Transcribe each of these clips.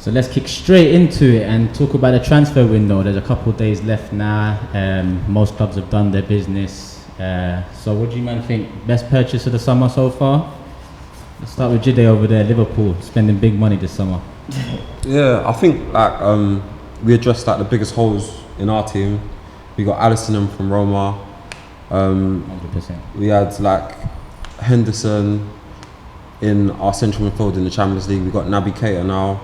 So let's kick straight into it and talk about the transfer window. There's a couple of days left now. Most clubs have done their business. So what do you man think? Best purchase of the summer so far? Let's start with Jide over there, Liverpool, spending big money this summer. Yeah, I think like we addressed like the biggest holes in our team. We got Alisson from Roma. 100%. We had like Henderson in our central midfield in the Champions League. We got Naby Keita now.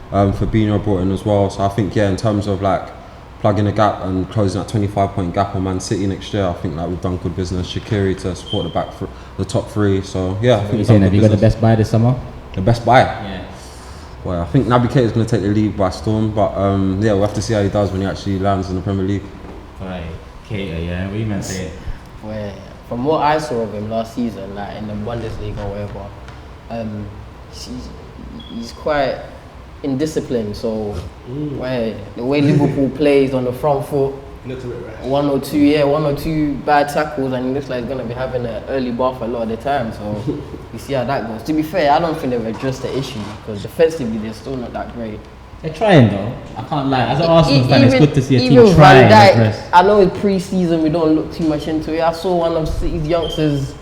Fabinho brought in as well. So I think in terms of like plugging a gap and closing that 25-point gap on Man City next year, I think like we've done good business. Shaqiri to support the top three. So yeah, I think you're saying, have you got the best buy this summer? The best buy? Yeah. Well, I think Naby Keita is going to take the league by storm, but yeah, we'll have to see how he does when he actually lands in the Premier League. Right, Keita, yeah. What you meant to say? Well, from what I saw of him last season, like in the Bundesliga or whatever, he's quite indisciplined. So the way Liverpool plays on the front foot, looks a bit rash. one or two bad tackles, and he looks like he's gonna be having an early bath a lot of the time. So you see how that goes. To be fair, I don't think they've addressed the issue because defensively they're still not that great. They're trying though. I can't lie. As an Arsenal fan, it's good to see a team even trying. Van Dijk, I know it's pre-season, we don't look too much into it. I saw one of City's youngsters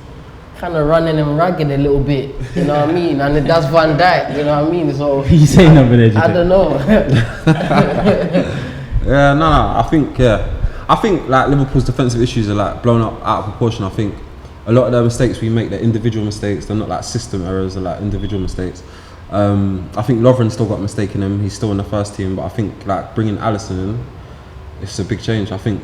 kind of running him ragged a little bit, you know what I mean? And that's Van Dijk, you know what I mean? So What are you saying over there, I don't know. Yeah, no, I think like Liverpool's defensive issues are like blown up out of proportion. I think a lot of the mistakes we make, they're individual mistakes. They're not like system errors, they're like individual mistakes. I think Lovren still got mistaken him. He's still in the first team, but I think like bringing Alisson in, it's a big change. I think,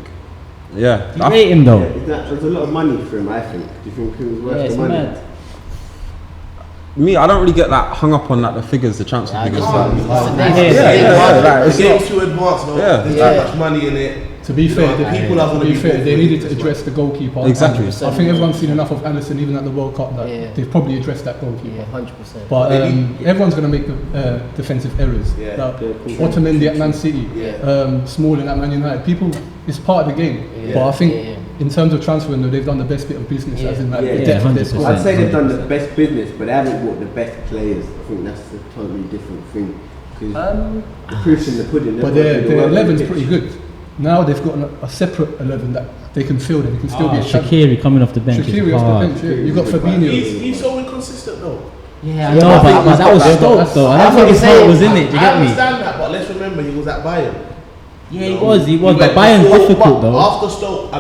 yeah. You rate him though. There's a lot of money for him, I think. Do you think it was worth the money? Mad. Me, I don't really get like hung up on like the figures, the transfer figures. The game's too advanced, though. Yeah. There's too much money in it. To be fair, they needed to as address the goalkeeper. Exactly. I think everyone's seen enough of Alisson, even at the World Cup, that they've probably addressed that goalkeeper. Yeah, 100%. But everyone's going to make defensive errors. Yeah. Otamendi at Man City, Smalling at Man United. It's part of the game. Yeah. But I think in terms of transfer window, they've done the best bit of business, as in like the depth of their squad. I'd say they've done the best business, but they haven't bought the best players. I think that's a totally different thing. Because the proof's in the pudding. But their 11's pretty good. Now they've got a separate 11 that they can fill, that they can still be a Shaqiri coming off the bench. Shaqiri off the bench, yeah. You've got Fabinho. He's so inconsistent though. Yeah, I know, but that was Stoke though. I don't think his heart was in it, do you I get me? understand that, but let's remember he was at Bayern. Yeah, he was, but Bayern's difficult though. After Stoke,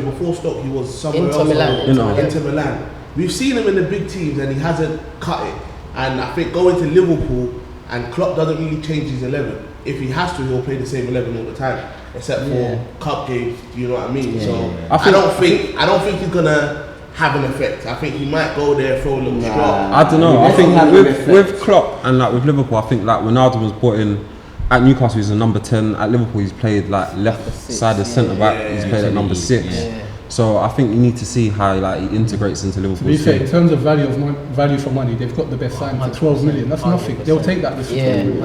before Stoke, he was somewhere else. Inter Milan. We've seen him in the big teams and he hasn't cut it. And I think going to Liverpool and Klopp doesn't really change his 11. If he has to, he'll play the same 11 all the time, except for cup games. Do you know what I mean? I don't think he's gonna have an effect. I think he might go there, throw a little strong. I don't know. I think with Klopp and like with Liverpool, I think like Ronaldo was brought in at Newcastle. He's a number 10. At Liverpool, he's played like left side of centre back. He's played at number 6. Yeah. So I think you need to see how like he integrates into Liverpool. To be fair, in terms of value for money, they've got the best sign for 12 million. That's nothing. They'll take that. Shaqiri.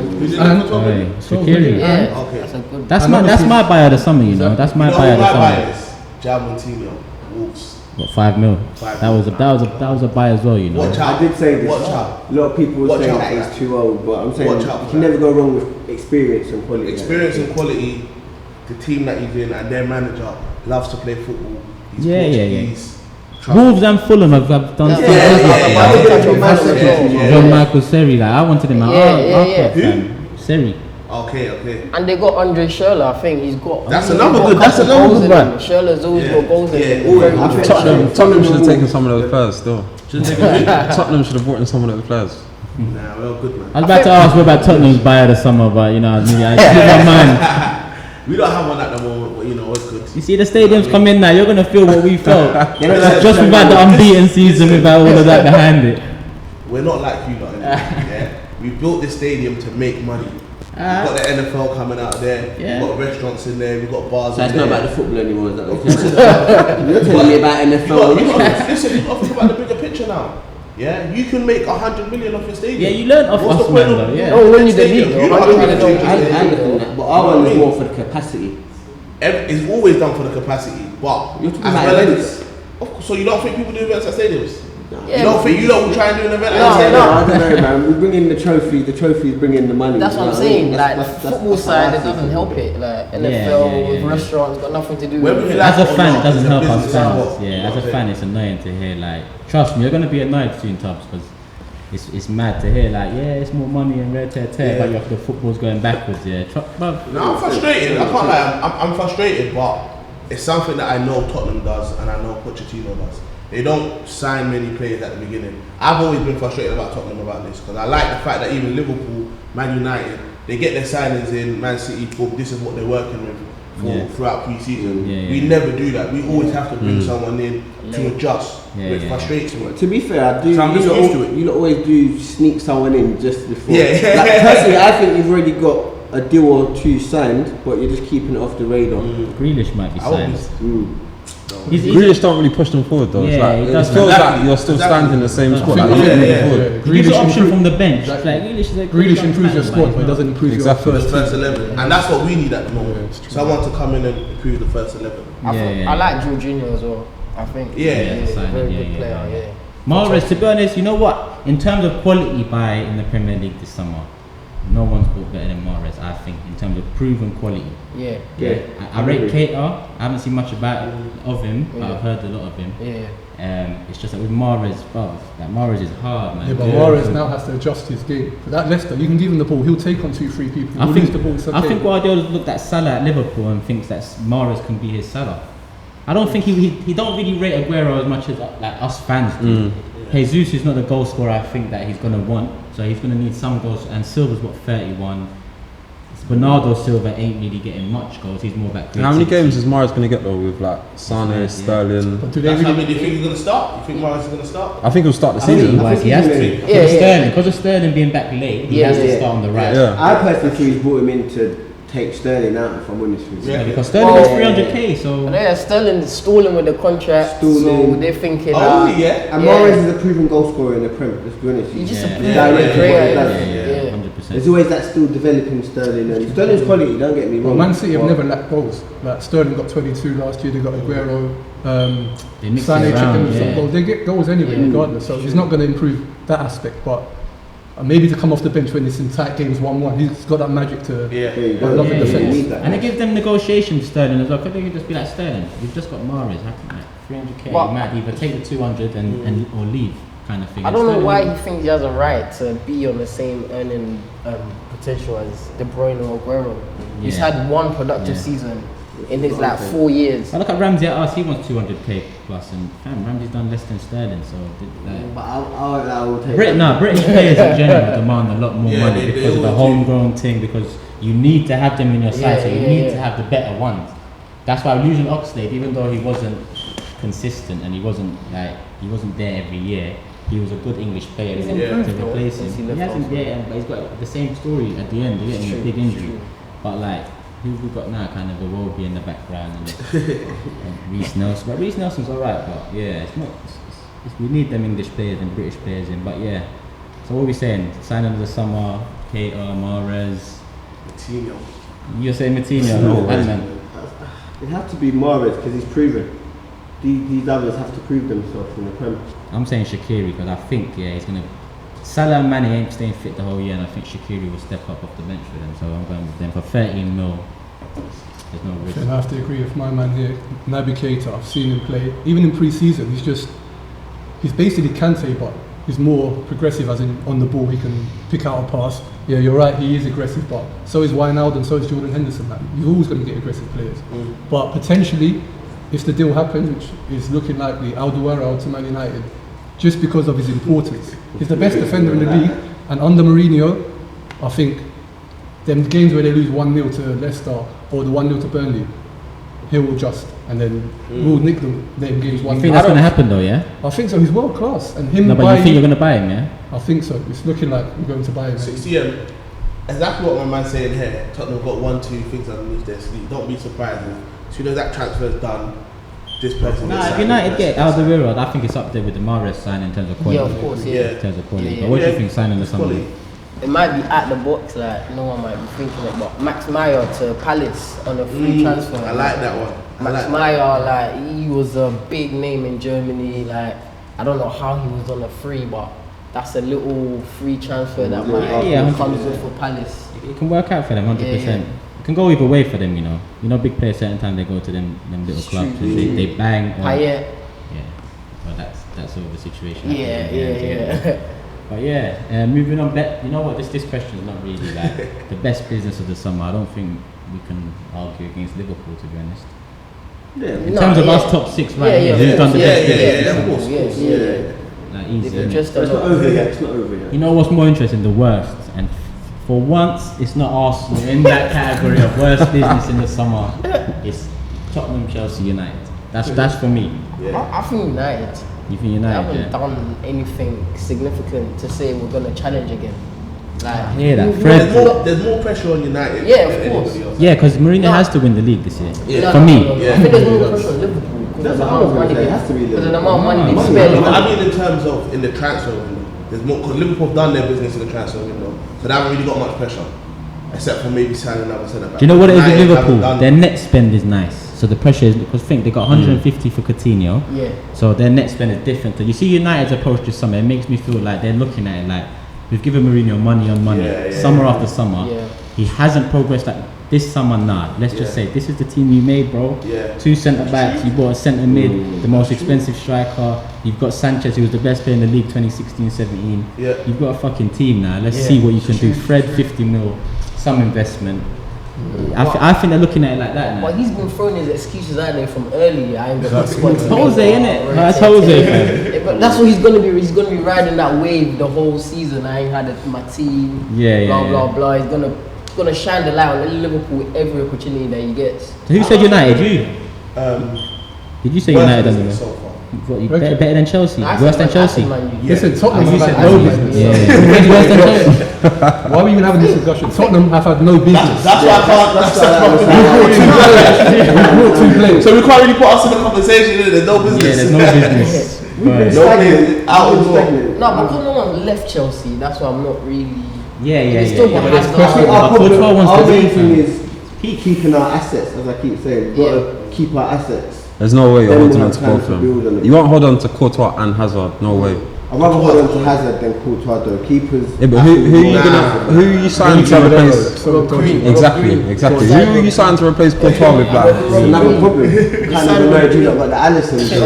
Yeah, Okay. that's a good. That's my buy of the summer, you know. That's my buy of the summer. Jamontinho, Wolves. What, 5 mil? That was a buy as well, you know. Watch out. I did say this. Watch out. A lot of people were Watch saying out that for he's too old, but I'm saying Watch out you for can that. never go wrong with experience and quality. Experience and quality. The team that he's in and their manager loves to play football. He's Yeah. Portuguese. Wolves and Fulham have done Yeah. John Michael Seri, like I wanted him out. Seri. Okay. And they got Andre Schürrle, I think he's got. That's another good buy. Schürrle's always got goals in him. Tottenham should have taken some of those players still. Tottenham should have brought in some of those players. Nah, well, good man. I was about to ask what about Tottenham's buy of the summer, but you know, I slipped my mind. We don't have one at the moment, but you know, it's good. You see, the stadiums come in now, you're going to feel what we felt. Just without the unbeaten season, without all of that behind it. We're not like you lot anymore, yeah? We built this stadium to make money. We've got the NFL coming out there, we've got restaurants in there, we've got bars in there. So it's not about the football anymore, is that what you're telling me about NFL? Listen, you've got to think about the bigger picture now. Yeah, you can make 100 million off your stadium. Yeah, you learn off What's us, the man, point though, yeah. Oh, when you the stadium? league, You don't have to change your I stadium. understand that, but our one is more for the capacity. It's always done for the capacity, but You're talking as about well events. as, of course, so you don't think people do events at stadiums? Yeah, you don't think you don't try and do an event? No, like that? no. I don't know, man. We bring in the trophy. The trophies bring in the money. That's what I'm you know saying. I mean? Like That's- the that's- football that's how I side, it see doesn't help it. Like NFL with restaurants, got nothing to do Whether with you it. like As a it or fan, not, it doesn't it's a help us business fans. sport. Yeah, You know as a what I'm fan, saying? it's annoying to hear. Like, trust me, you're gonna be annoyed soon, Tubbs, because it's mad to hear. Like, yeah, it's more money and red tear, Yeah. but the football's going backwards. Yeah, but No, I'm frustrated. I can't lie. I'm frustrated, but it's something that I know Tottenham does and I know Pochettino does. They don't sign many players at the beginning. I've always been frustrated about Tottenham about this because I like the fact that even Liverpool, Man United, they get their signings in. Man City, boom, this is what they're working with throughout pre-season. We never do that. We always have to bring someone in to adjust, which frustrates me. To be fair, I do. So I'm just used to it. You lot always do sneak someone in just before. Yeah. Like, personally, I think you've already got a deal or two signed, but you're just keeping it off the radar. Grealish might be I would be- signed. He's Grealish don't really push them forward though. Yeah, It's like, he it doesn't. feels Exactly. like you're still standing in the same spot. Like, Yeah, you're not moving yeah. forward. He gives you option improve- from the bench. Exactly. Like Grealish is a Grealish improves your squad, but it like, doesn't improve Exactly. your The first first 11, and that's what we need at the moment. Yeah, it's true. Someone to come in and improve the first 11. I like Jorginho as well. I think. Yeah, he's a signing, very yeah, good yeah, player. yeah. Yeah. Mahrez, to be honest, you know what? In terms of quality buy in the Premier League this summer, no one's bought better than Mahrez, I think, in terms of proven quality. Yeah. Yeah. I rate Keita. I haven't seen much of him, but I've heard a lot of him. Yeah. It's just that with Mahrez, bro, like Mahrez is hard, man. Yeah, but Mahrez now has to adjust his game. For that Leicester, you can give him the ball, he'll take on 2-3 people. I He'll think lose the ball, it's okay. I think Guardiola's looked at Salah at Liverpool and thinks that Mahrez can be his Salah. I don't think he don't really rate Aguero as much as like us fans do. Jesus is not the goal scorer I think that he's gonna want, so he's gonna need some goals. And Silva's what 31. Bernardo Silva ain't really getting much goals. He's more about How many creativity. games is Mahrez going to get though with like Sane, Sterling? But do they That's how really, many do you think he's going to start? You think Mahrez is going to start? I think he'll start the I think season. Otherwise, he has to. Yeah, Because yeah. of Sterling being back late, he Yeah, has to yeah. start on the right. Yeah. I personally think he's brought him in to take Sterling out, if I'm honest with you. Yeah. Because Sterling Well, is 300k, so And yeah, Sterling's stalling with the contract, so Stalling. they're thinking. Oh, yeah. And Yeah. Mahrez is a proven goal scorer in the Prem, let's be honest. He's just Yeah. a Yeah, direct yeah, player. yeah, 100%. There's always that still developing Sterling, and Sterling's quality, don't get me well, wrong. Man City have but never lacked goals. Like Sterling got 22 last year, they got Aguero, They mix it Sané chipped around, in with some yeah. goals. They get goals anyway, regardless. So he's not going to improve that aspect, but maybe to come off the bench when it's in tight games 1-1, he's got that magic to. Yeah. there you go. I love the Yeah, defence. you need that. And it gives them negotiation with Sterling as well. Could they could just be like Sterling? You've just got Mahrez, how can like 300k? Well- You might either take the 200 and or leave, kind of thing. I And don't know Sterling- why he thinks he has a right to be on the same earning potential as De Bruyne or Aguero. He's Yeah. had one productive Yeah. season in his like 4 years. I look at Ramsey at us. He wants 200k plus, and fam, Ramsey's done less than Sterling. So But I'll take British players in general demand a lot more Yeah, money they because of the all do. homegrown thing. Because you need to have them in your side, so you Yeah, need yeah. to have the better ones. That's why losing Oxlade, even though he wasn't consistent and he wasn't there every year, he was a good English player He's to improved, though, replace since he him. left He hasn't, Arsenal. yeah, but he's got the same story at the end. He's getting a True, big injury, true. but like. Who we got now? Kind of a Iwobi in the background and Reece Nelson. But Reece Nelson's alright, but yeah, it's not. We need them English players and British players in. But yeah, so what are we saying? Signing of the summer, Keita, Mahrez. Coutinho. You're saying Matinho? No, Man. It has to be Mahrez because he's proven. These others have to prove themselves in the Prem. I'm saying Shaqiri because I think he's gonna. Salah and Mane ain't staying fit the whole year, and I think Shaqiri will step up off the bench for them. So I'm going with them for 13 mil. There's no risk. And I have to agree with my man here, Naby Keita. I've seen him play, even in pre-season. He's basically Kante, but he's more progressive, as in on the ball. He can pick out a pass. Yeah, you're right. He is aggressive, but so is Wijnaldum, so is Jordan Henderson. Man, you're always going to get aggressive players. But potentially, if the deal happens, which is looking likely, Alderweireld to Man United, just because of his importance. He's the best defender in the league, and under Mourinho, I think them games where they lose 1-0 to Leicester or the 1-0 to Burnley, he'll adjust and then we'll nick them games You 1-0. think that's gonna happen though, yeah? I think so. He's world class, and him No, but buying. you think you're gonna buy him, yeah? I think so. It's looking like we're going to buy him. So you see, exactly what my man's saying here. Tottenham got 1-2 things underneath their sleeve. Don't be surprised as soon as that transfer's done. This person. Nah, gets if signed, United this get person gets Alderweireld, I think it's up there with the Mahrez sign in terms of quality. Yeah, of course, signed. yeah. In terms of quality. Yeah, But what do you yeah. think signing the It's summer? quality. It might be at the box, like no one might be thinking it, but Max Meyer to Palace on a free transfer. I like that one. I Max like that. Meyer, like he was a big name in Germany. Like I don't know how he was on a free, but that's a little free transfer that comes good for Palace. It can work out for them 100%. It can go either way for them, you know. You know, big players certain time they go to them little clubs and they bang. Yeah. Well, that's sort of the situation. Yeah. But moving on. You know what? This question is not really like the best business of the summer. I don't think we can argue against Liverpool, to be honest. Yeah. In terms of us top 6 right here, who's done the best business? Of course. Like easy. It's not over yet. You know what's more interesting? The worst. And for once, it's not Arsenal in that category of worst business in the summer. It's Tottenham, Chelsea, United. That's for me. I think United. You think United? They haven't done anything significant to say we're gonna challenge again. I hear that. There's more pressure on United. Yeah, of course. Yeah, because Mourinho has to win the league this year. Yeah. For me. I think there's more pressure on Liverpool because of the amount of money they have to be. Because of the amount of money they spend. I mean, in terms of in the transfer window, there's more because Liverpool have done their business in the transfer window, so they haven't really got much pressure, except for maybe signing another centre back. Do you know what it is with Liverpool? Their net spend is nice. So the pressure is because think they got 150 for Coutinho. Yeah. So their net spend is different. You see United's approach this summer, it makes me feel like they're looking at it like we've given Mourinho money on money, summer after summer. Yeah. He hasn't progressed like this summer. Let's just say this is the team you made, bro. Yeah. 2 centre backs. You bought a centre mid, the most expensive striker. You've got Sanchez, who was the best player in the league 2016-17. Yeah. You've got a fucking team now. Let's see what you can do. Fred 50 mil, some investment. I think they're looking at it like that now. Well, he's been throwing his excuses out there from early. I ain't got the squad. Jose, innit? That's Jose, fam. Yeah, but that's what he's gonna be. He's gonna be riding that wave the whole season. I ain't had my team. Blah blah. He's gonna shine the light on Liverpool every opportunity that he gets. So who said United? You? Did you say United? So far. What, you better than Chelsea? I Worse said than Chelsea? Listen, Tottenham You have said had no business. Yeah. Worse than Chelsea? Why are we even having this discussion? Tottenham have had no business. That's why I can't. That's We brought 2 players. So we can't really put us in the conversation. There's no business. Yeah, there's no business. Right. No, because no one left Chelsea. That's why I'm not really. Yeah. They still got Hazard. Our main thing is keeping our assets, as I keep saying. We've got to keep our assets. There's no way you're Then holding we'll on to have both time of to build on them. it. You won't hold on to Courtois and Hazard. No way. I'd rather hold on to Hazard than Courtois though. Keepers. Yeah, but who are you signing to replace? Exactly. Who are you signing to replace Courtois with? Like, That's another problem. Kind of annoyed you lot, but the Alisson is I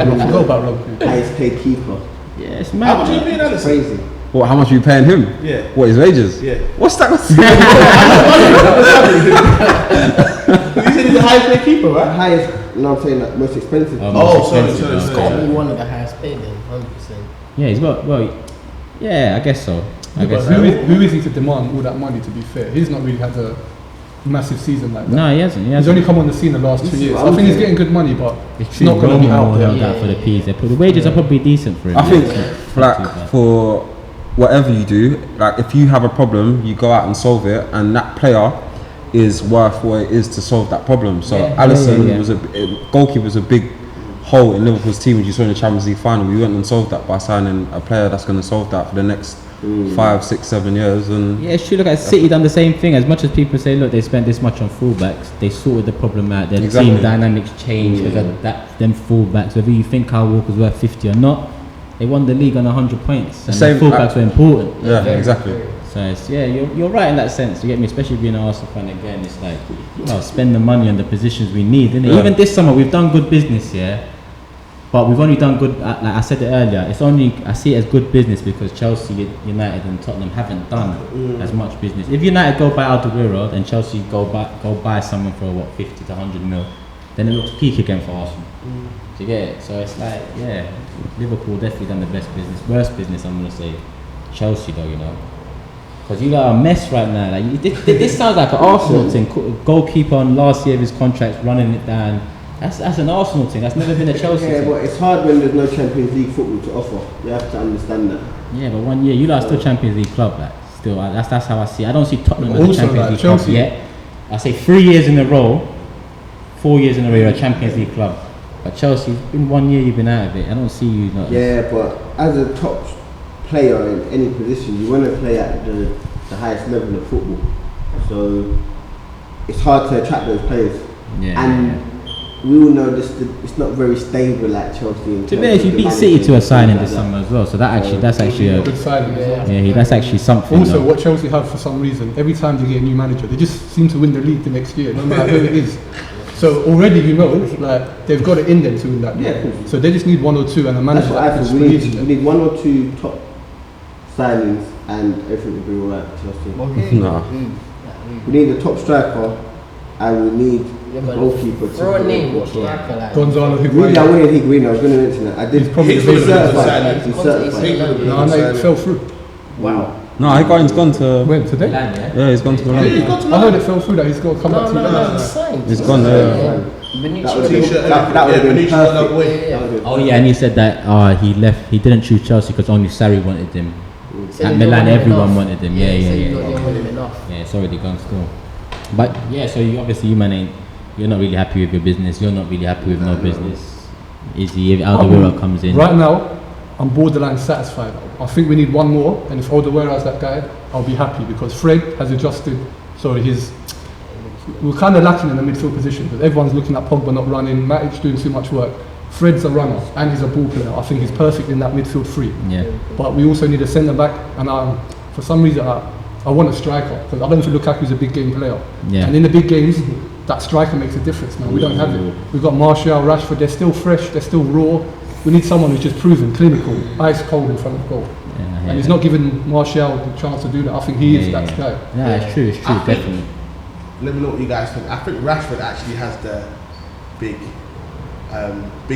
forgot about Rob. highest paid keeper. Yeah, it's How mad. much are you paying Alisson? Crazy. what? How much are you paying him? Yeah. What, his wages? Yeah. What's that? You said he's the highest paid keeper, The right? highest, no, I'm saying that most expensive. Sorry. He's got to be one of the highest paid then, 100%. Yeah, he's got, I guess so. But who is he to demand all that money, to be fair? He's not really had a massive season like that. No, he hasn't. He's only come on the scene the last 2 years. what I I'm think he's saying. getting good money, but it's true, not going to be Roma out will there. help that for the P's. The wages are probably decent for him. I think, It's not too like, bad. for whatever you do, like, if you have a problem, you go out and solve it, and that player is worth what it is to solve that problem. So Alisson was goalkeeper was a big hole in Liverpool's team, which you saw in the Champions League final. We went and solved that by signing a player that's going to solve that for the next 5, 6, 7 years. And Yeah, it's true. Look at City done the same thing. As much as people say, look, they spent this much on fullbacks, they sorted the problem out. Their Exactly. team dynamics changed because of them fullbacks. Whether you think Kyle Walker's worth 50 or not, they won the league on 100 points. And Same, the fullbacks were important. yeah, exactly. So it's, you're right in that sense. You get me, especially being an Arsenal fan again. It's like, spend the money on the positions we need. Innit? Yeah. Even this summer, we've done good business, but we've only done good. Like I said it earlier, I see it as good business because Chelsea, United, and Tottenham haven't done as much business. If United go buy Alderweireld then Chelsea go buy someone for 50 to 100 mil, then it looks peak again for Arsenal. Do you get it? So it's like, Liverpool definitely done the best business. Worst business, I'm gonna say Chelsea though, because you got a mess right now. Like this sounds like an Arsenal thing. Goalkeeper on last year of his contract, running it down. That's an Arsenal thing. That's never been a Chelsea Yeah, thing. but it's hard when there's no Champions League football to offer. You have to understand that. Yeah, but 1 year you lot are still Champions League club. Like still, that's how I see it. I don't see Tottenham as a Also, Champions like League Chelsea. club yet. I say 3 years in a row, 4 years in a row you're a Champions League club. But Chelsea, it's been 1 year you've been out of it. I don't see you not. Yeah, but as a top player in any position, you want to play at the highest level of football. So it's hard to attract those players. Yeah. And we all know this. It's not very stable like Chelsea. To be honest, you beat City to a signing this summer as well, so that's actually a good signing. that's actually something. Also, though. what Chelsea have for some reason, every time they get a new manager, they just seem to win the league the next year, no matter who it is. So already like they've got it in them to win that. Yeah. So they just need 1 or 2, and a manager. That's what I think. We need 1 or 2 top signings, and everything will be alright for Chelsea. Okay. No. We need a top striker, and we need a goalkeeper. Throw a name, what striker like? Gonzalo Really, I Higuain. wanted Higuain. I was going to mention that. I did. He's probably He's the good He's for certified. No, it fell through. Wow. No, Higuain's gone to. When today? Milan, yeah? Yeah, he's gone to Milan. I heard it fell through that he's got to come back to Milan. He's signed. He's gone there. That would have been perfect. Oh yeah, and he said that he left. He didn't choose Chelsea because only Sarri wanted him. At Milan, everyone wanted him. Yeah. Yeah, it's already gone still. But yeah, so you man you're not really happy with your business. You're not really happy with no business. Is he? If Alderweireld comes in Right now, I'm borderline satisfied. I think we need 1 more, and if Alderweireld's that guy, I'll be happy because Fred has adjusted. We're kind of lacking in the midfield position because everyone's looking at Pogba not running, Matic doing too much work. Fred's a runner and he's a ball player. I think he's perfect in that midfield 3. Yeah. But we also need a centre back, and for some reason I want a striker because I don't think Lukaku's a big game player. Yeah. And in the big games, that striker makes a difference, man. We don't have it. We've got Martial, Rashford. They're still fresh. They're still raw. We need someone who's just proven, clinical, ice cold in front of goal. And he's not giving Martial the chance to do that. I think he is that guy. Yeah, it's true, definitely. Let me know what you guys think. I think Rashford actually has the big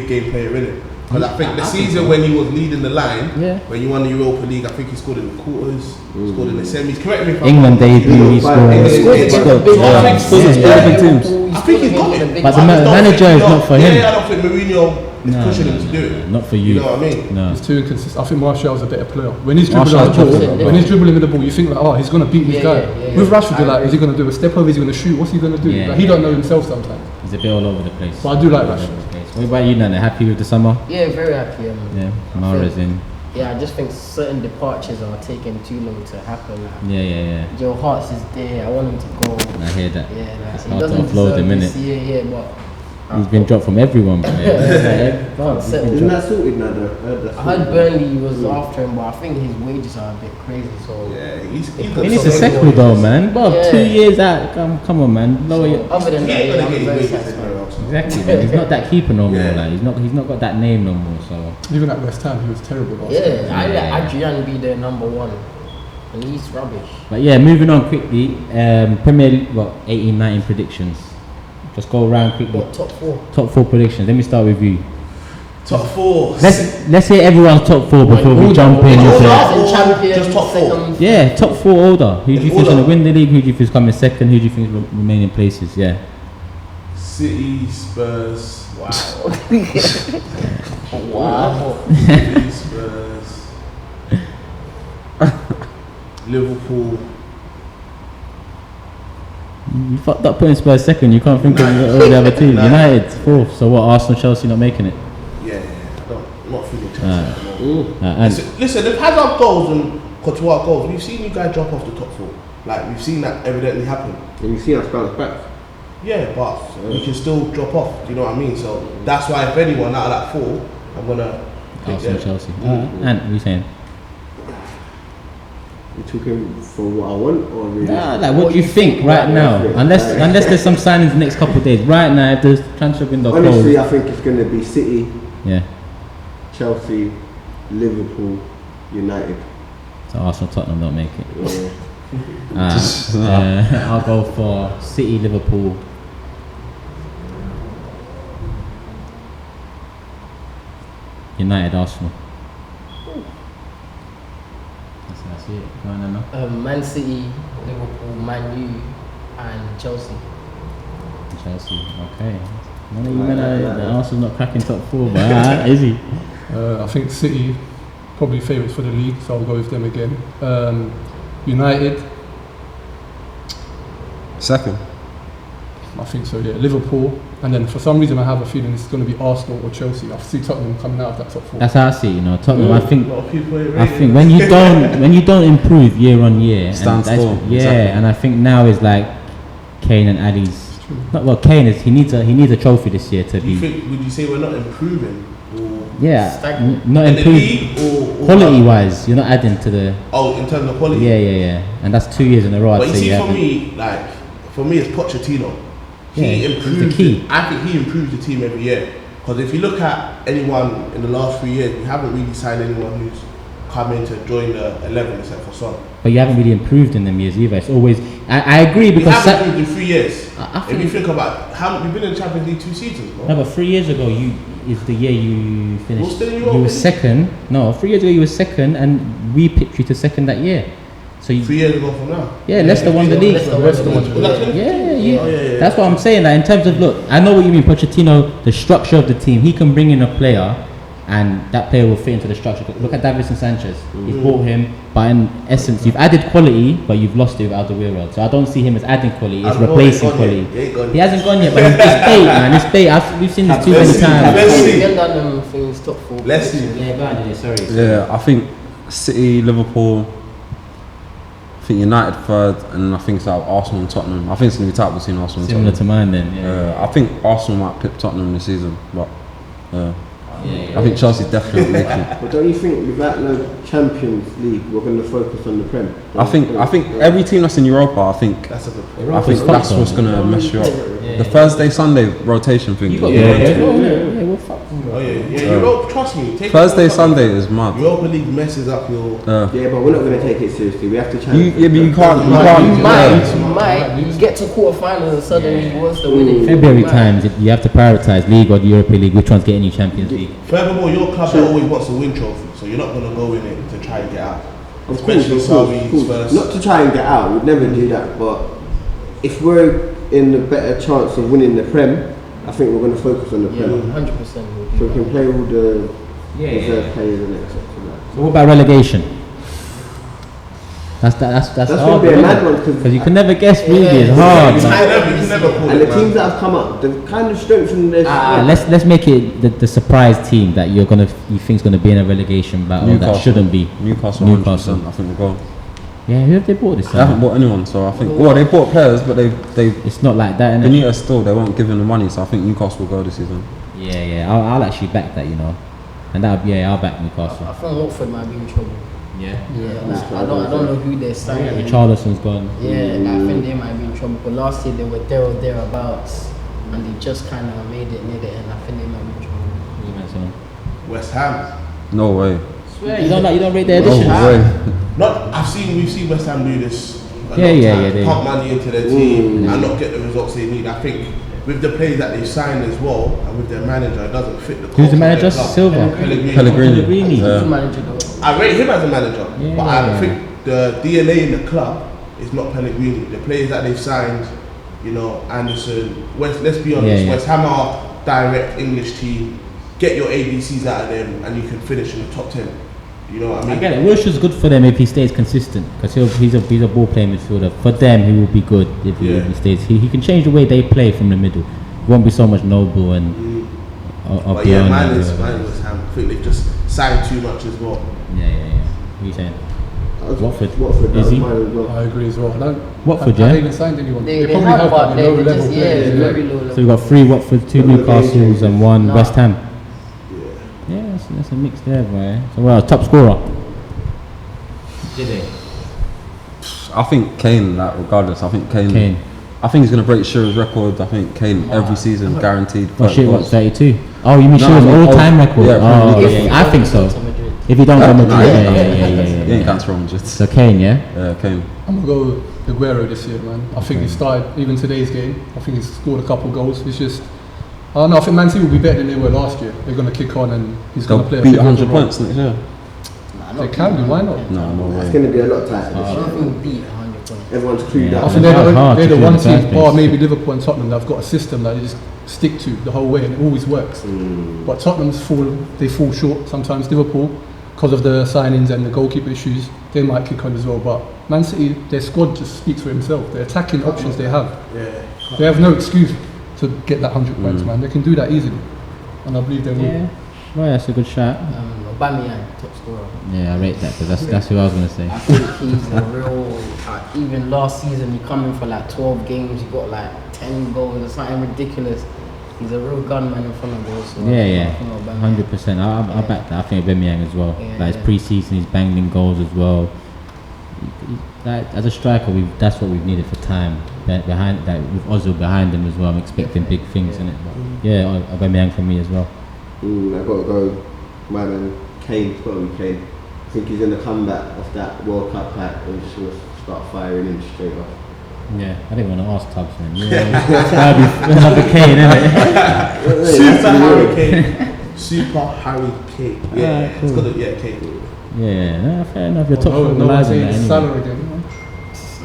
game player in it. Because I think the season when he was leading the line, when you won the Europa League, I think he scored in the quarters, scored in the semis. Correct me if I'm England wrong. debut, he scored. I think he's got it. But the manager is not for him. Yeah, I don't think Mourinho is pushing him to do it. Not for you. You know what I mean? No. He's too inconsistent. I think Martial's a better player. When he's dribbling with the ball, you think like, he's gonna beat this guy. With Rashford, you're like, is he gonna do a step over? Is he gonna shoot? What's he gonna do? Yeah. Like, he don't know himself sometimes. He's a bit all over the place. But I do like Rashford. What about you, Nana? Happy with the summer? Yeah, very happy. Yeah, Mara's in. Yeah, I just think certain departures are taking too long to happen. Yeah. Joe Hart's is there. I want him to go. I hear that. Yeah, like, It's he hard to doesn't offload him, deserve innit? this. Yeah, but He's been dropped from everyone, man. Isn't that sorted now though? I heard Burnley was after him, but I think his wages are a bit crazy. So Yeah, He needs to settle though, man. Bob, 2 years out. Come on, man. Lower your. other than that, Yeah, I'm very he's satisfied. Exactly, man. He's not that keeper no more. Yeah. Like he's not got that name no more. So Even at West Ham, he was terrible last year. Yeah, I let Adrian be the number 1, and he's rubbish. but yeah, moving on quickly. Premier League, 18-19 predictions. Just go around quickly. What, top 4? Top 4 predictions. Let me start with you. Top 4. Let's hear everyone's top 4 before we jump in. Just top 4. Yeah, top 4 order. Who do you think's order. going to win the league? Who do you think's coming second? Who do you think is remaining places? Yeah. City, Spurs. Wow. Wow. City, Spurs. Liverpool. You fucked up putting Spurs second. You can't think of all the other teams. United 4th. So what? Arsenal, Chelsea not making it. Yeah. I'm not feeling Chelsea at the moment. And Listen, if Hazard goals and Courtois goals, we've seen you guys drop off the top 4. Like, we've seen that evidently happen. And you see us bounce back. Yeah, but we can still drop off. Do you know what I mean? So that's why, if anyone out of that 4, I'm gonna pick Arsenal, them. Chelsea. And what are you saying? You took him for what I want, or really? Like what do you think right now? Unless there's some signings the next couple of days. Right now, if the transfer window Honestly, closed. I think it's going to be City, Yeah. Chelsea, Liverpool, United. So Arsenal, Tottenham don't make it. Yeah. I'll go for City, Liverpool. United, Arsenal. That's it. Go on, Emma. Man City, Liverpool, Man U, and Chelsea. Chelsea. Okay. None of you men are Arsenal's not cracking top 4, but is he? I think City probably favourites for the league, so I'll go with them again. United, Second. I think so, yeah. Liverpool, and then for some reason I have a feeling it's going to be Arsenal or Chelsea. I see Tottenham coming out of that top 4. That's how I see it, you know. Tottenham, I think A lot of people ain't I rating think them. when you don't improve year on year, Stand and that's- still, yeah, exactly. and I think now is like Kane and Ali's Well, Kane is. He needs a trophy this year to Do you be. think? Would you say we're not improving? Or Yeah, Stagnant. not in the improved. league or Quality wise, you're not adding to the. Oh, in terms of quality. Yeah, and that's 2 years in a row. I'd But you say see, you for haven't. for me, it's Pochettino. Yeah, He he's the improves. key. I think he improves the team every year. Because if you look at anyone in the last 3 years, we haven't really signed anyone who's come in to join the 11 except for Son. But you haven't really improved in them years either. It's always. I agree We because. haven't improved in 3 years. I If you think- think about how you've been in the Champions League 2 seasons, bro. No, but 3 years ago, is the year you finished. Well, still in You Europe, were isn't it? second. No, 3 years ago you were second, and we picked you to second that year. So 3 years ago from now. yeah, Leicester won the league. Leicester Was that Yeah, 20? Oh, yeah. That's what I'm saying. That in terms of look, I know what you mean. Pochettino, the structure of the team, he can bring in a player, and that player will fit into the structure. Look at Davinson Sanchez. You've bought him, but in essence, you've added quality, but you've lost it without the real world. So I don't see him as adding quality; it's I know, replacing he ain't gone quality. yet. He ain't gone He yet. hasn't gone yet, but it's bait, man. It's bait. We've seen this too many Let's see. times. Let's see. Get done them things top 4. Let's see. Yeah, go on, sorry. Yeah, I think City, Liverpool, I think United third, and I think it's out Arsenal and Tottenham. I think it's going to be tight between Arsenal and Similar Tottenham. to mine, then. Yeah. I think Arsenal might pick Tottenham this season, but Yeah. I think Chelsea's definitely making it. But don't you think without no Champions League, we're going to focus on the Prem? I think every team that's in Europa, I think That's a good point. Europa's that's fucked what's though. gonna mess you up. Yeah. The Thursday Sunday rotation thing. Yeah, well, fuck. Oh yeah. Europe, trust me. Take Thursday it from Sunday is mad. Europa League messes up your. Yeah, but we're not going to take it seriously. We have to You, challenge. yeah, but you can't. You You can't. might get to quarterfinals and suddenly he wants to win it. February Might. times, you have to prioritize league or the Europa League. Which one's getting you Champions League? Furthermore, your club always wants to win trophy, so you're not going to go in it to try and get out. Of course, Especially Sarri's first. Not to try and get out, we'd never do that. But if we're in a better chance of winning the Prem, I think we're going to focus on the Yeah, Prem. 100% will So we do can play all the Yeah, reserve players and etc. So what about relegation? That's That's hard, going to be a isn't mad it? one Because you can never guess. Really, it's hard. You man. can never call And it, the teams man. that have come up, they've kind of strengthened their squad. Let's make it the surprise team that you think's gonna be in a relegation battle that shouldn't be. Newcastle. Newcastle. 100%, I think we'll go. Yeah, who have they bought this They haven't summer? bought anyone, so I think. Well, they bought players, but they It's not like that, innit? Benitez still they won't give him the money, so I think Newcastle will go this season. Yeah. I'll actually back that, and I'll back Newcastle. I think Watford might be in trouble. Yeah. Yeah, like, I don't know who they're signing. Richarlison's gone. Yeah, like, I think they might be in trouble. But last year they were there or thereabouts, and they just kind of made it near the end. I think they might be in trouble. West Ham. No way. You don't rate their No additions? way. We've seen West Ham do this. A Yeah, lot of yeah, time, yeah, they- pump money into their team and not get the results they need. I think with the players that they've signed as well, and with their manager, it doesn't fit the. Who's culture the of manager? their club. Silva. Pellegrini. Pellegrini. Yeah. Good manager though. I rate him as a manager, Yeah, but yeah. I think the DNA in the club is not Pellegrini. The players that they've signed, Anderson, let's be honest, Yeah. West Ham are direct English team. Get your ABCs out of them, and you can finish in the top 10. You know what I I mean? get it. Wilshire's good for them if he stays consistent because he's a ball playing midfielder. For them, he will be good if he stays. He can change the way they play from the middle. It won't be so much Noble and But yeah, beyond mine and is whatever. West Ham. I think they've just signed too much as well. Yeah. What are you saying? Watford. Watford, that Is was he? mine as well. I agree as well. Watford, I yeah? haven't signed anyone. They probably have, have, but but they're low level just players. very low level. So we've got 3 Watford, 2 Newcastles, and 1 Nah. West Ham. Yeah, that's a mix there, boy. So top scorer. Did they? I think Kane, regardless, I think Kane. I think he's gonna break Shearer's record. I think Kane every season guaranteed. Oh 30 shit, what, goals. 32? Oh, you mean No, Shearer's I mean, all-time record? yeah, Oh, Premier League. yeah. I think so. To Madrid. If he don't go Madrid, Nah, yeah. He ain't going to Real Madrid. So Kane, yeah? Kane. I'm gonna go Aguero this year, man. I think he started even today's game. I think he's scored a couple goals. It's just, I don't know. I think Man City will be better than they were last year. They're gonna kick on and he's They'll gonna play a beat big 100 role. points next year. They can do. Why not? No, no It's way. going to be a lot tighter. I this year. don't think we'll beat 100 points. Everyone's clued Yeah. I up. think It's hard they're to the do one in the first team, bar place. maybe Liverpool and Tottenham, that have got a system that they just stick to the whole way and it always works. But Tottenham's fall short sometimes. Liverpool, because of the signings and the goalkeeper issues, they might kick on as well. But Man City, their squad just speaks for himself. The attacking options they have, they have no excuse to get that 100 points, man. They can do that easily, and I believe they will. Yeah. Well, that's a good shot. Aubameyang, top scorer. Yeah, I rate that because that's who I was going to say. I think he's a real. Even last season, you come in for like 12 games, you got like 10 goals or something ridiculous. He's a real gunman in front of goals. So Yeah, 100%. I back that. I think Aubameyang as well. Yeah, Like his pre-season, he's banged in goals as well. Like, as a striker, that's what we've needed for time. Behind that, with Ozil behind him as well, I'm expecting big things in it. But yeah, Aubameyang for me as well. I've got to go. My man, Kane. It's got to be Kane. I think he's going to come back off that World Cup hype and just going to start firing him straight off. Yeah, I didn't want to ask Tubbs, man. That'd be another Kane, innit? Super Harry Kane. Super Harry Kane. Yeah, cool. It's got to, yeah, Kane. Yeah, no, fair enough. You're top No football one's anyway. saying Salah again.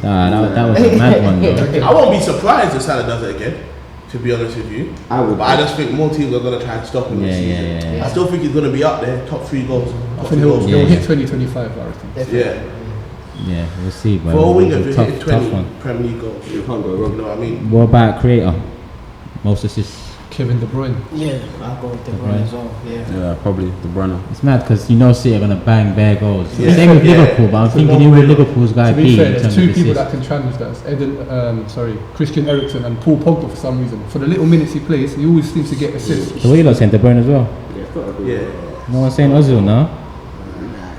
That was a mad one, though. I won't be surprised if Salah does it again, to be honest with you. I would. But I just think more teams are going to try and stop him this season. Yeah. I still think he's going to be up there, top 3 goals. I think he'll hit 2025, I reckon. Yeah. Yeah, we'll see, but For a winger, it's if a you hit tough 20 one. Premier League goals, You can't go wrong. you know what I mean? What about creator? Most assists. Kevin De Bruyne. Yeah, I'll go with De Bruyne as well. Yeah. Yeah, probably De Bruyne. It's mad because you know City are gonna bang bare goals. Yeah. Same with Yeah. Liverpool, but I'm It's a thinking who will no-brainer. Liverpool's guy To be be fair, in there's terms two of people that assists? can challenge that. It's Christian Eriksen and Paul Pogba for some reason. For the little minutes he plays, he always seems to get assists. So what you lot saying, De Bruyne as well? Yeah, it's got to be. Yeah. No one's saying Ozil now.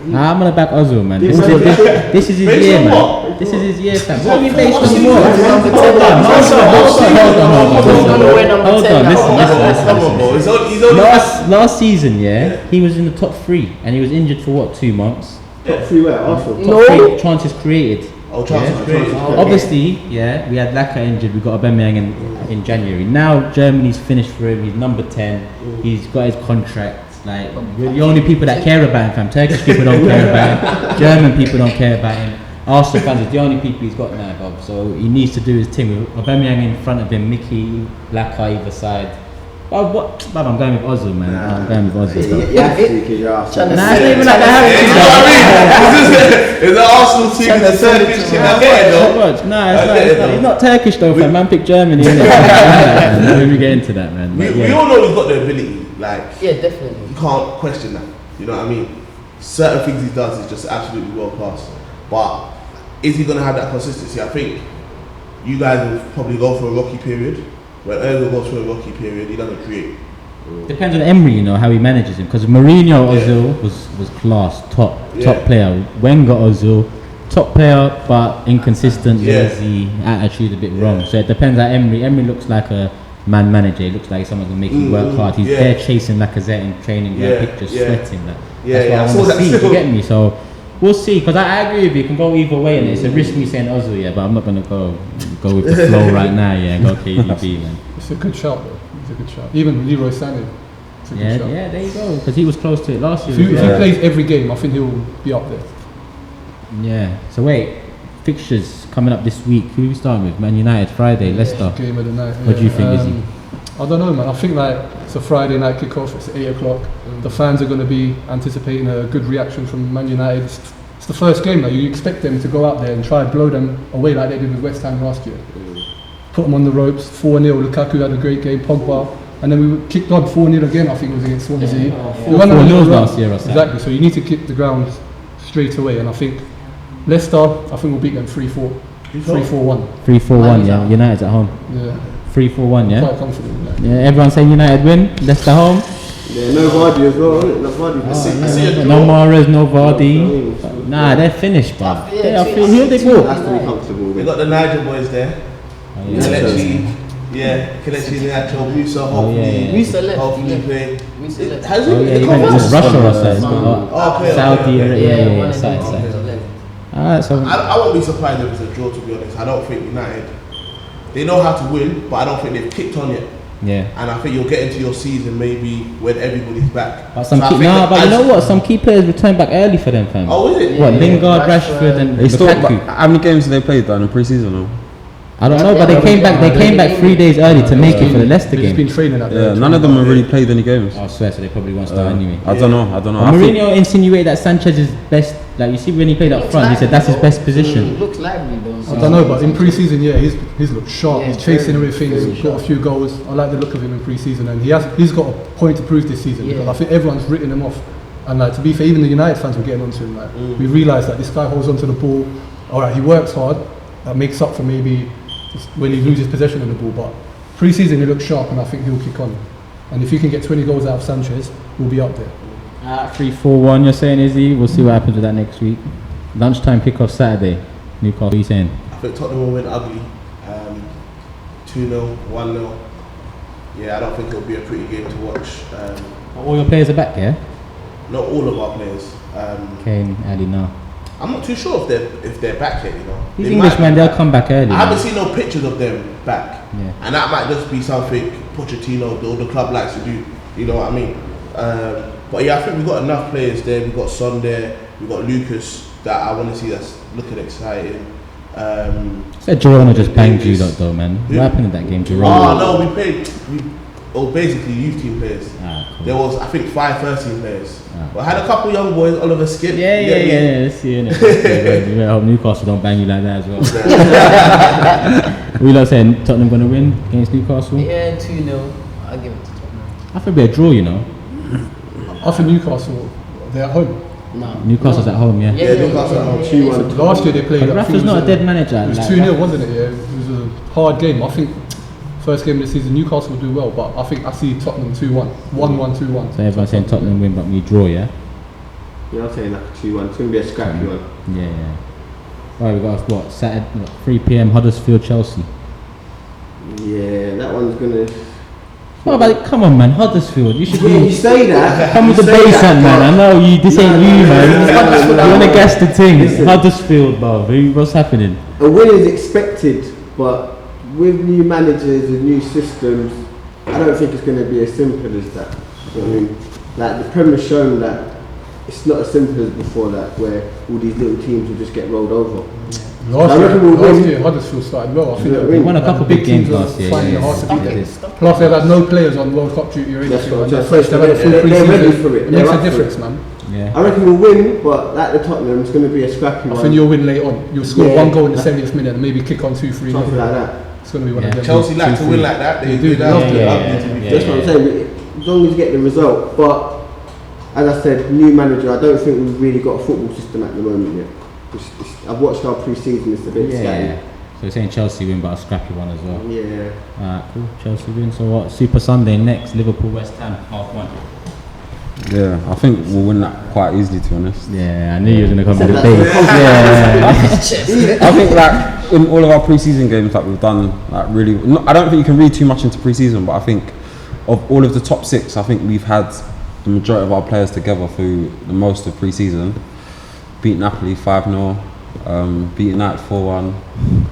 I'm gonna back Ozil, man. This This is his Based year, on man. what? This is his year, fam. What are we What based on? season? What? Hold on. Listen. Last season, yeah, he was in the top 3 and he was injured for what, 2 months? Top 3 where? Arsenal. No. Top 3 chances created. Oh, chances Yeah. created. Obviously, yeah, we had Laka injured, we got Aubameyang in January. Now Germany's finished for him, he's number 10, he's got his contract. Like, we're the only people that care about him, fam. Turkish people don't care about him, German people don't care about him. Arsenal fans are the only people he's got now, Bob. So he needs to do his thing with Aubameyang in front of him, Mickey, Laka either side. Bob, I'm going with Ozil, man. I'm going with Ozil. Yeah, because you're Arsenal. Nah, it's not even like I have You know what I mean? Is the Arsenal team and the Turkish team? I get it, though. No, he's not Turkish though, fam. Man picked Germany, innit? Let me get into that, man. But We yeah. all know he's got the ability. Like, Yeah, definitely. you can't question that. You know what I mean? Certain things he does is just absolutely world class. But is he going to have that consistency? I think you guys will probably go for a rocky period. When Ozil goes through a rocky period, he doesn't create. Depends on Emery, you know, how he manages him. Because Mourinho Ozil was class, top player. Wenger Ozil, top player but inconsistent, lazy, attitude a bit wrong. So it depends on Emery. Emery looks like a man manager. He looks like someone who makes you work hard. He's there chasing Lacazette in training, pictures, sweating. That's what I want to see. You get me? So we'll see. Because I agree with you. It can go either way, and it's a risk me saying Ozil, but I'm not gonna go with the flow right now, and go KDB, man. It's a good shout though. It's a good shout. Even Leroy Sané. It's a good shout. Yeah, there you go. Because he was close to it last year. If he plays every game, I think he'll be up there. Yeah. So wait, fixtures coming up this week. Who are we starting with? Man United Friday, Leicester. Game of the night. What do you think, Izzy? I don't know, man. I think like it's a Friday night kickoff. It's 8 o'clock. The fans are going to be anticipating a good reaction from Man United. It's the first game. Like, you expect them to go out there and try and blow them away like they did with West Ham last year. Put them on the ropes. 4-0. Lukaku had a great game. Pogba. And then we kicked on 4-0 again. I think it was against Swansea. We won 4-0 last year or something. Exactly. So you need to kick the ground straight away. And I think Leicester, I think we'll beat them 3-4. 3-4-1. 3-4-1, yeah. United's at home. Yeah. 3-4-1, yeah. Quite confident. Like. Yeah, everyone saying United win. Leicester home. Yeah, no Vardy as well, isn't it? No Vardy. No Mahrez, no Vardy. Nah, they're finished, bruv. Who they bought? Has to be comfortable. We got the Niger boys there. Kelechi, Kelechi Nacho, Musa, hopefully. Musa left. Hopefully play. Musa left. Has Oh, yeah, he went to Russia or something. Okay, Saudi Arabia. one Yeah, of them side. left. Alright, so I won't be surprised if it's a draw, to be honest. I don't think United, they know how to win, but I don't think they've kicked on yet. yeah. And I think you'll get into your season maybe when everybody's back. But So I think you that know what? Some key players returned back early for them, fam. Oh, is it? What? Yeah, Lingard, Rashford. Rashford, and They still, Lukaku. how many games have they played though in pre-season now? I don't know, but they came back. They came back 3 days early to make it for the Leicester They've just game. been training at Yeah, none of them have really played any games. I swear, so they probably won't start anyway. I don't know. But I think- Mourinho insinuated that Sanchez's best. Like you see when he played up front, he said that's his best position. Looks lively though. I don't know, but in pre-season, yeah, he's looked sharp. Yeah, He's chasing very, everything. very He's got a few goals. I like the look of him in pre-season, and he's got a point to prove this season because I think everyone's written him off. And like to be fair, even the United fans were getting onto him. Like we realise that this guy holds onto the ball. All right, he works hard. That makes up for maybe just when he loses possession of the ball. But pre-season he looks sharp, and I think he'll kick on. And if he can get 20 goals out of Sanchez, we'll be up there. 3-4-1, you're saying, Izzy? We'll see what happens with that next week. Lunchtime kickoff Saturday. Newcastle, what are you saying? I think Tottenham will win ugly. 2-0, 1-0. Yeah, I don't think it'll be a pretty game to watch. All your players are back, yeah? Not all of our players. Kane, Ali, no. I'm not too sure if they're back yet, you know. These Englishmen, they'll come back early. I haven't seen no pictures of them back. Yeah. And that might just be something Pochettino, the club likes to do. You know what I mean? But yeah, I think we've got enough players there. We've got Son there. We've got Lucas that I want to see that's looking exciting. Said Girona just banged you lot though, man. What happened in that game, Girona? Oh no, basically youth team players. Cool. There was, I think, 5 first team players. Cool. But I had a couple young boys, Oliver Skip. Yeah. Let's see, innit? You better hope Newcastle don't bang you like that as well. We lot saying Tottenham gonna win against Newcastle? Yeah, 2-0. I'll give it to Tottenham. I think it'll be a draw, you know. After Newcastle, they're at home. No. Newcastle's at home, yeah. Yeah, Newcastle at home. 2-1. Last year they played. But Rafa's not a dead manager. It was like 2-0, wasn't it? Yeah, it was a hard game. I think first game of the season Newcastle will do well, but I think I see Tottenham 2-1, 1-1, 2-1. So everyone's saying Tottenham win, but we draw, yeah. Yeah, I'm saying like a 2-1. It's going to be a scrappy one. Yeah. Right, we got what Saturday, 3 p.m. Huddersfield, Chelsea. Yeah, that one's going to... What about come on, man, Huddersfield? You should Yeah, you be. say that. Come with the You say bass that, man. I but- know you. This ain't you, man. no, You wanna guess the thing? Listen. Huddersfield, bro. What's happening? A win is expected, but with new managers and new systems, I don't think it's going to be as simple as that. You know what I mean? Like the Premier has shown that it's not as simple as before that, where all these little teams will just get rolled over. Last I reckon we'll win. year Huddersfield started well. I think Yeah, they we won a couple big games last year. finding it Yeah, hard to beat them. yeah. Plus they've had no players on World Cup duty or That's anything. what Like I'm that. saying. They've had a full They're pre-season. ready for it. It They're makes up a for difference, it. man. Yeah. I reckon we'll win, but like the Tottenham, it's going to be a scrappy I one. think you'll win late on. You'll score Yeah. one goal in the 70th minute and maybe kick on 2-3. Something like that. It's going to be one of Yeah. them. Chelsea like to win like that. They They do, that. yeah, yeah, Ugly to be yeah. fair. That's what I'm saying. As long as you get the result, but as I said, new manager. I don't think we've really got a football system at the moment yet. I've watched our pre-season. It's a bit scatty. Yeah. So you're saying Chelsea win, but a scrappy one as well. Yeah. Alright, cool. Chelsea win. So what? Super Sunday next. Liverpool, West Ham, 1:30. Yeah, I think we'll win that quite easily, to be honest. Yeah, I knew you were gonna come with the That's base. what- Yeah. I think like in all of our pre-season games that we've done, like really, I don't think you can read too much into pre-season, but I think of all of the top 6, I think we've had the majority of our players together through the most of pre-season. Beat Napoli 5-0, beat United 4-1.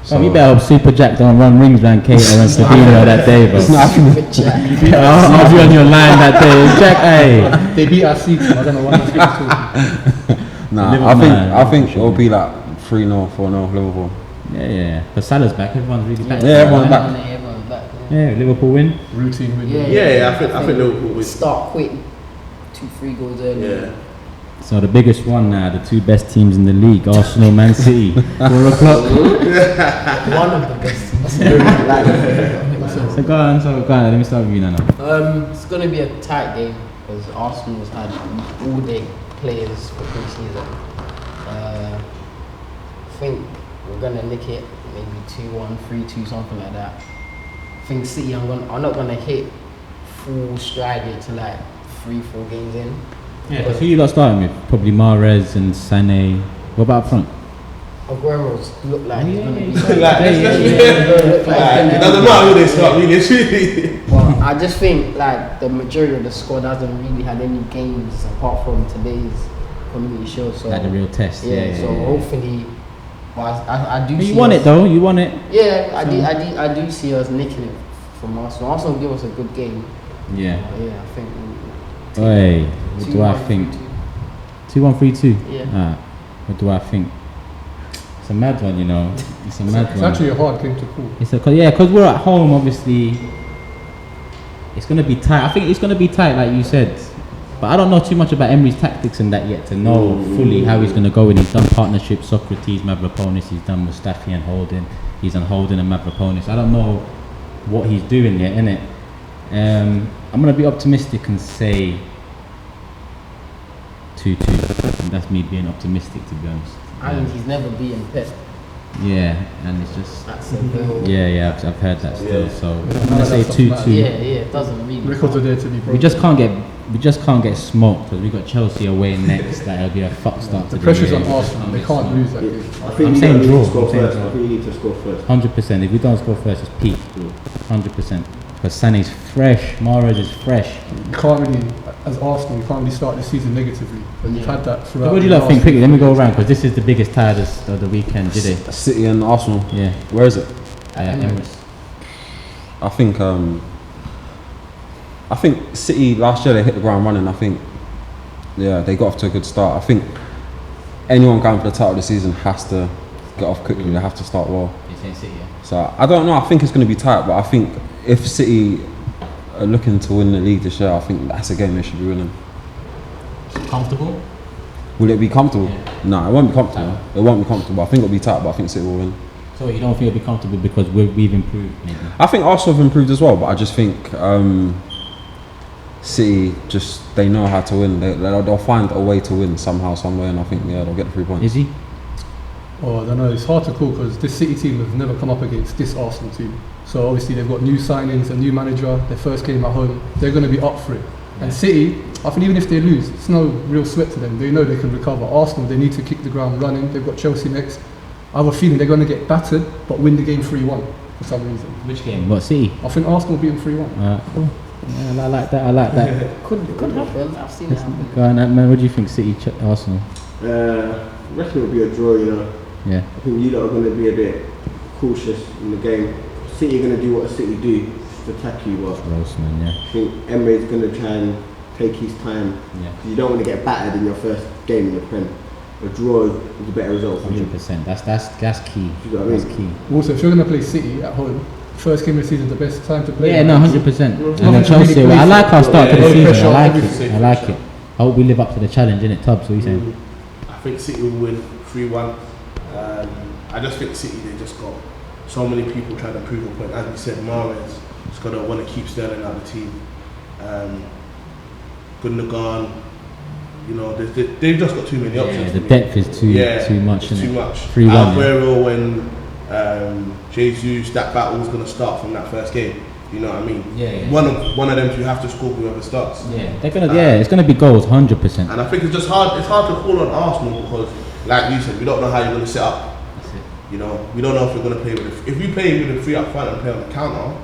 So you better hope Super Jack don't run rings around Cato and Fabinho that day, bro. It's not happening. I'll be on your line that day. Jack, hey. They beat our seats. I don't know what that's going to Nah, Liverpool, I think sure. it'll be like 3-0, 4-0 Liverpool. Yeah. But Salah's back. Everyone's really back. Yeah, everyone's back. Everyone's back. Yeah, Liverpool win. routine win. Yeah, I think Liverpool We will. start quick. 2-3 goals early. Yeah. So the biggest one now, the 2 best teams in the league, Arsenal, Man City. 4 o'clock. One of the best teams. So go on, let me start with you now. It's gonna be a tight game because Arsenal's had all their players for pre-season. I think we're gonna nick it, maybe 2-1, 3-2, something like that. I think City, I'm not gonna hit full stride yet to like 3-4 games in. Yeah, because who you lot starting with? Probably Mahrez and Sané. What about up front? Aguero's look like he's gonna be. It doesn't matter who they start, really. It's really. Well, I just think like the majority of the squad hasn't really had any games apart from today's community shield. So Like the real test. Yeah. so hopefully, well, I do. But see you won us- it though. You won it. Yeah, I do see us nicking it from Arsenal. Arsenal give us a good game. Yeah. Yeah, I think. Hey, what do I 2-1, think? 3-2. 2-1, 3-2. Yeah. What do I think? It's a mad one, you know. It's a mad It's one. actually a hard game to call. Because we're at home, obviously. It's gonna be tight. I think it's gonna be tight, like you said. But I don't know too much about Emery's tactics and that yet to know fully how he's gonna go in. He's done partnerships, Socrates, Mavropanos. He's done Mustafi and Holding. He's on Holding and Mavropanos. I don't know what he's doing yet, innit? I'm gonna be optimistic and say 2-2. And that's me being optimistic, to be honest. And he's never beaten Pep. Yeah, and it's just That's a bill. yeah. I've heard that still. Yeah. So I'm None gonna of say that stuff 2-2. matters. Yeah, it doesn't really. Records are there to be broken. We just can't get smoked because we got Chelsea away next. That it'll be a fuck start. The to pressure's the on year. Arsenal. They can't lose that game. I think I'm you saying need draw. to score I'm saying first. draw. I think you need to score first. 100%. If we don't score first, it's peak. 100%. Because Sané's fresh, Mahrez is fresh. You can't really, as Arsenal, you can't really start the season negatively. And you've had that throughout. What do you the lot think last quickly? Let me go few around because this is the biggest tie of the weekend, did it? City and Arsenal. Yeah. Where is it? Emirates. I think City last year they hit the ground running. I think, yeah, they got off to a good start. I think anyone going for the title this season has to get off quickly. They have to start well. You're saying City, yeah? So I don't know. I think it's going to be tight, but I think if City are looking to win the league this year, I think that's a game they should be winning. Comfortable? Will it be comfortable? Yeah. No, it won't be comfortable. Tight. It won't be comfortable. I think it'll be tight, but I think City will win. So you don't think it'll be comfortable because we've improved, maybe? I think Arsenal have improved as well, but I just think City they know how to win. They'll find a way to win somehow, some way, and I think they'll get the 3 points. Is he? Oh, I don't know. It's hard to call because this City team has never come up against this Arsenal team. So obviously they've got new signings, a new manager. Their first game at home, they're going to be up for it. And City, I think even if they lose, it's no real sweat to them. They know they can recover. Arsenal, they need to kick the ground running. They've got Chelsea next. I have a feeling they're going to get battered, but win the game 3-1 for some reason. Which game? What, City? I think Arsenal will beat them 3-1. Cool. Yeah, I like that. Could happen. I've seen it happen. Go on, man. What do you think, City, Arsenal? I reckon it'll be a draw, you know. Yeah. I think you lot are going to be a bit cautious in the game. City are going to do what City do, just attack you. But Gross, man, yeah. I think Emery's going to try and take his time. Yeah. You don't want to get battered in your first game in the Prem. A draw is a better result for him. 100%. That's key. You know what I That's mean? key. Also, if you're going to play City at home, first game of the season is the best time to play. Yeah, no, 100%. And then Chelsea, I like our start to the Yeah, season. pressure, I like everything. it. I like it. I hope we live up to the challenge, innit, Tubbs? What are you saying? I think City will win 3-1. I just think City, they just got so many people trying to prove a point. As we said, Mahrez is going to want to keep Sterling out of the team. Gundogan, you know, they've just got too many options. Yeah, the for me. depth is too much, it's innit? too much. 3-1. Yeah. Aguero and Jesus, that battle is going to start from that first game. You know what I mean? Yeah. One of them two have to score whoever starts. Yeah, they're gonna. it's gonna be goals, 100%. And I think it's just hard. It's hard to call on Arsenal because, like you said, we don't know how you're going to set up. That's it. You know, we don't know if we're going to play with if we play with a 3 up front and play on the counter.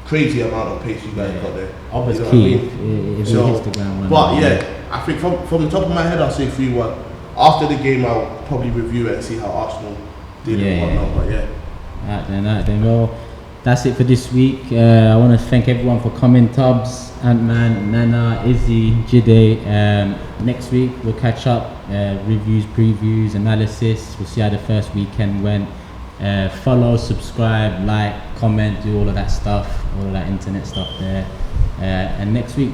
Crazy amount of pace you guys got there. Obvious You know key. what I mean? If So, he hits the ground running. But yeah, I think from the top of my head, I'll say 3-1. After the game, I'll probably review it and see how Arsenal did and whatnot. But yeah. Alright then. Well, that's it for this week. I want to thank everyone for coming. Tubbs, Ant-Man, Nana, Izzy, Jide. Next week we'll catch up. Reviews, previews, analysis. We'll see how the first weekend went. Follow, subscribe, like, comment, do all of that stuff, all of that internet stuff there. And next week